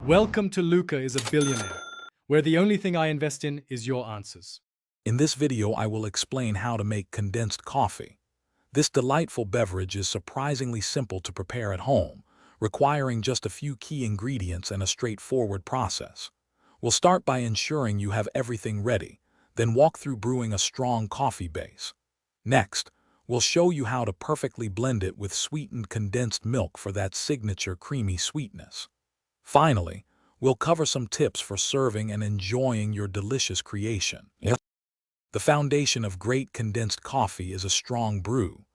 Welcome to Luca is a Billionaire, where the only thing I invest in is your answers. In this video, I will explain how to make condensed coffee. This delightful beverage is surprisingly simple to prepare at home, requiring just a few key ingredients and a straightforward process. We'll start by ensuring you have everything ready, then walk through brewing a strong coffee base. Next, we'll show you how to perfectly blend it with sweetened condensed milk for that signature creamy sweetness. Finally, we'll cover some tips for serving and enjoying your delicious creation. The foundation of great condensed coffee is a strong brew.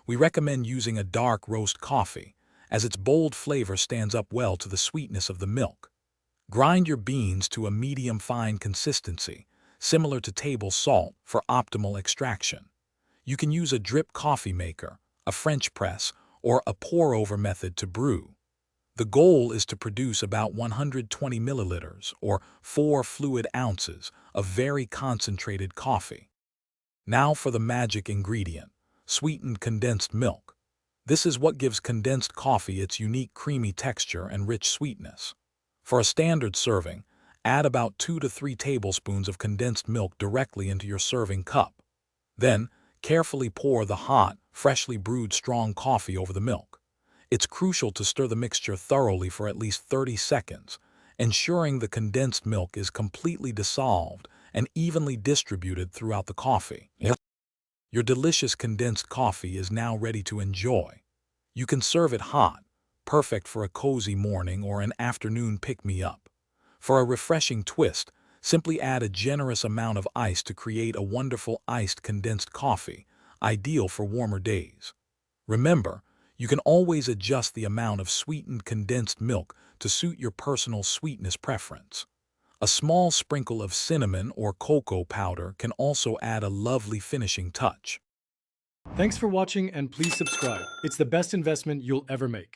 We recommend using a dark roast coffee, as its bold flavor stands up well to the sweetness of the milk. Grind your beans to a medium-fine consistency, similar to table salt, for optimal extraction. You can use a drip coffee maker, a French press, or a pour-over method to brew. The goal is to produce about 120 milliliters, or 4 fluid ounces, of very concentrated coffee. Now for the magic ingredient, sweetened condensed milk. This is what gives condensed coffee its unique creamy texture and rich sweetness. For a standard serving, add about 2 to 3 tablespoons of condensed milk directly into your serving cup. Then, carefully pour the hot, freshly brewed strong coffee over the milk. It's crucial to stir the mixture thoroughly for at least 30 seconds, ensuring the condensed milk is completely dissolved and evenly distributed throughout the coffee. Your delicious condensed coffee is now ready to enjoy. You can serve it hot, perfect for a cozy morning or an afternoon pick-me-up. For a refreshing twist, simply add a generous amount of ice to create a wonderful iced condensed coffee, ideal for warmer days. Remember, you can always adjust the amount of sweetened condensed milk to suit your personal sweetness preference. A small sprinkle of cinnamon or cocoa powder can also add a lovely finishing touch. Thanks for watching and please subscribe. It's the best investment you'll ever make.